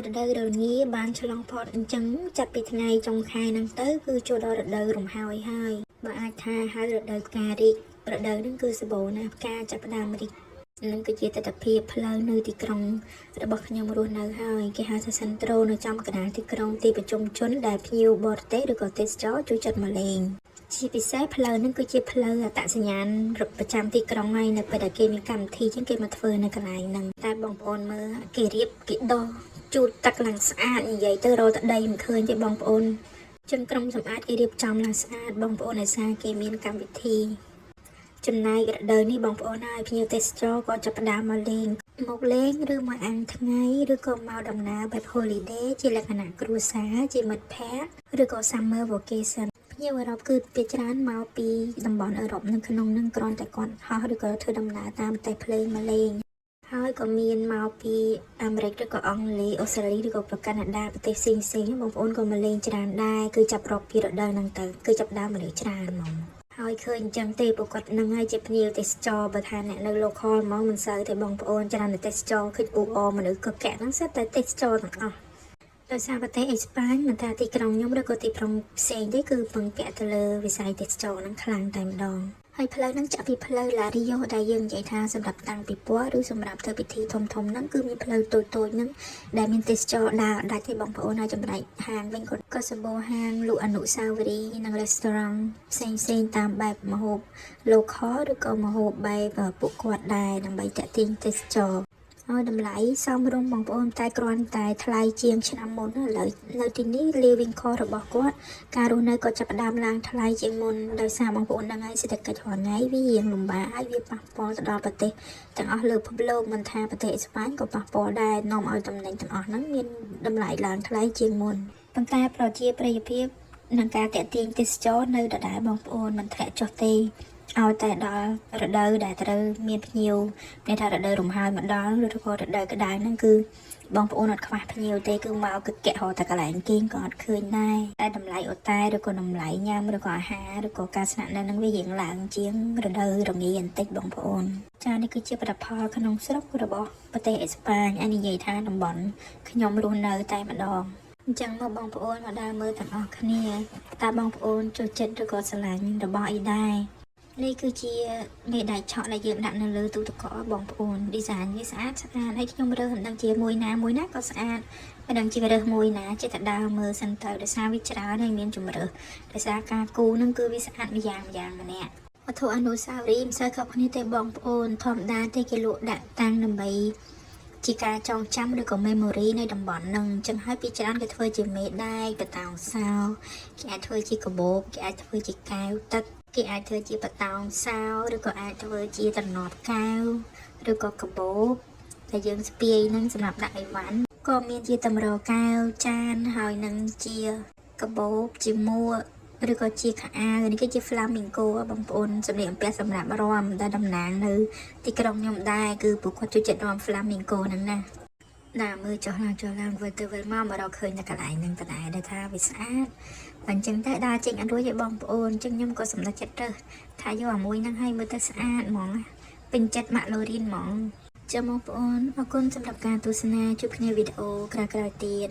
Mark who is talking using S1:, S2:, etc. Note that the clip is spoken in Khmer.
S1: រដូវរងាបានឆ្លងផុតអញ្ចឹងចាប់ពីថ្ងៃចុងខែហ្នឹងទៅគឺចូលដល់រដូវរំហើយបើអាចថាហៅរដូវផ្ការីករដូវហ្នឹងគឺសម្បូរណាស់ផ្កាចាប់ផ្ដើមរីកនឹងគឺជាទស្សនវិជ្ជាផ្លូវនៅទីក្រុងរបស់ខ្ញុំរស់នៅហើយគេហៅថាសិនត្រូនៅចំកណ្ដាលទីក្រុងទីប្រជុំជនដែលភ្ញៀវបរទេសឬក៏ទេសចរជួយចិត្តមកលេងជាពិសេសផ្លូវហ្នឹងគឺជាផ្លូវអត្តសញ្ញាណប្រចាំទីក្រុងហើយនៅពេលដែលគេមានកម្មវិធីចឹងគេមកធ្វើនៅកន្លែងហ្នឹងតែបងប្អូនមើលគេរៀបគេដោះជូតទឹកឡើងស្អាតនិយាយទៅរកទឹកដីមិនឃើញទេបងប្អូនចឹងក្រុមសម្អាតគេរៀបចំឡើងស្អាតបងប្អូនឯសាគេមានកម្មវិធីចំណែករដូវនេះបងប្អូនហើយភ្ញៀវទេសចរក៏ចាប់ផ្ដើមមកលេងឬមកអាំងថ្ងៃឬក៏មកដំណើរបែប holiday ជាលក្ខណៈគ្រួសារជាមិត្តភ័ក្តិឬក៏ summer vacation ភ្ញៀវអឺរ៉ុបគឺភាគច្រើនមកពីតំបន់អឺរ៉ុបនៅក្នុងនឹងគ្រាន់តែគាត់ហោះឬក៏ធ្វើដំណើរតាមប្រទេសភ្លេងមកលេងហើយក៏មានមកពីអាមេរិកឬក៏អង់គ្លេសអូស្ត្រាលីឬក៏កាណាដាប្រទេសផ្សេងៗបងប្អូនក៏មកលេងច្រើនដែរគឺចាប់រាប់ពីរដូវហ្នឹងទៅគឺចាប់ដើមមនុស្សច្រើនហ្មងហើយឃើញអញ្ចឹងទេប្រកបនឹងហើយជាភ្ញៀវទេសចរបើថាអ្នកនៅ local ហ្មងមិនសូវទេបងប្អូនច្រើនតែទេសចរឃើញអ៊ូអមនុស្សកកៈហ្នឹងសិតតែទេសចរទាំងអស់ដោយសារប្រទេសអេស្ប៉ាញមិនថាទីក្រុងខ្ញុំឬក៏ទីក្រុងផ្សេងទេគឺពឹងពាក់ទៅលើវិស័យទេសចរហ្នឹងខ្លាំងតែម្ដងហើយផ្លូវហ្នឹងចាក់ពីផ្លូវឡារីយ៉ូដែលយើងនិយាយថាសម្រាប់តាំងពិព័រណ៍ឬសម្រាប់ធ្វើពិធីធំហ្នឹងគឺមានផ្លូវតូចហ្នឹងដែលមានទេសចរដើរដាច់ទេបងប្អូនហើយចំណែកហាងវិញក៏សម្បូរហាងលក់អនុស្សាវរីយ៍និង restaurant ផ្សេងតាមបែបម្ហូប local ឬក៏ម្ហូបបែបពួកគាត់ដែរដើម្បីតាក់ទាញទេសចរហើយតម្លៃសមរម្យបងប្អូនតែគ្រាន់តែថ្លៃជាងឆ្នាំមុនឥឡូវនៅទីនេះ living cost របស់គាត់ការរស់នៅក៏ចាប់ផ្ដើមឡើងថ្លៃជាងមុនដោយសារបងប្អូនដឹងហើយសេដ្ឋកិច្ចរាល់ថ្ងៃវារៀងលំបាកហើយវាប៉ះពាល់ទៅដល់ប្រទេសទាំងអស់លើពិភពលោកមិនថាប្រទេសអេស្ប៉ាញក៏ប៉ះពាល់ដែរនាំឲ្យតំណែងទាំងអស់ហ្នឹងមានតម្លៃឡើងថ្លៃជាងមុនប៉ុន្តែប្រជាប្រិយភាពនឹងការតាក់ទាញទេសចរនៅដដែលបងប្អូនមិនធ្លាក់ចុះទេឲ្យតែដល់រដូវដែលត្រូវមានភ្ញៀវមានថារដូវរំហើយមកដល់ឬក៏រដូវក្តៅហ្នឹងគឺបងប្អូនអត់ខ្វះភ្ញៀវទេគឺមកគឺកែរកតែកន្លែងគេងក៏អត់ឃើញដែរតែតម្លៃអូតែឬក៏តម្លៃញ៉ាំឬក៏អាហារឬក៏ការស្នាក់នៅហ្នឹងវារៀងឡើងជាងរដូវរងាបន្តិចបងប្អូនចានេះគឺជាផលិតផលក្នុងស្រុករបស់ប្រទេសអេស្ប៉ាញនិយាយថាតំបន់ខ្ញុំរស់នៅតែម្ដងអញ្ចឹងមកបងប្អូនមកដើរមើលទាំងអស់គ្នាតើបងប្អូនចូលចិត្តឬក៏ស្រឡាញ់របស់អីដែរនេះគឺជាមេដៃឆក់ដែលយើងដាក់នៅលើទូទឹកកកបងប្អូន design វាស្អាតហើយខ្ញុំរើសមិនដឹងជាមួយណាក៏ស្អាតមិនដឹងជារើសមួយណាចេះតែដើរមើលសិនទៅដោយសារវាច្រើនហើយមានជំរើសដោយសារការគូនឹងគឺវាស្អាតម្យ៉ាងម្នាក់វត្ថុអនុស្សាវរីយ៍មិនសូវខុសគ្នាទេបងប្អូនធម្មតាទេគេលក់ដាក់តាំងដើម្បីជាការចងចាំឬក៏ memory ในតំបន់ហ្នឹងអញ្ចឹងហើយពីច្រើនគេធ្វើជាមេដែកបតោងសោគេអាចធ្វើជាកាបូបគេអាចធ្វើជាកែវទឹកគេអាចធ្វើជាបតោងសោឬក៏អាចធ្វើជាត្រណប់កែវឬក៏កាបូបដែលយើងស្ពាយនឹងសម្រាប់ដាក់អីវ៉ាន់ក៏មានជាតម្រូវកែវចានហើយនឹងជាកាបូបជាមួកឬក៏ជាខោអាវនេះគឺជា flamingo បងប្អូនសម្លៀកបំពាក់សម្រាប់រាំដែលតំណាងនៅទីក្រុងខ្ញុំដែរគឺពួកគាត់ជួយចិត្តរាំ flamingo ហ្នឹងណាដើរមើលចុះឡើងវិលទៅវិលមករកឃើញតែកន្លែងហ្នឹងតែដែលថាវាស្អាតអញ្ចឹងតែដើរចេញអត់រួចទេបងប្អូនអញ្ចឹងខ្ញុំក៏សម្រេចចិត្តរើសថាយកអាមួយហ្នឹងឲ្យមើលទៅស្អាតហ្មងពេញចិត្តម៉ាក់ឡូរីនហ្មងចាំបងប្អូនអរគុណសម្រាប់ការទស្សនាជួបគ្នាវីដេអូក្រោយៗទៀត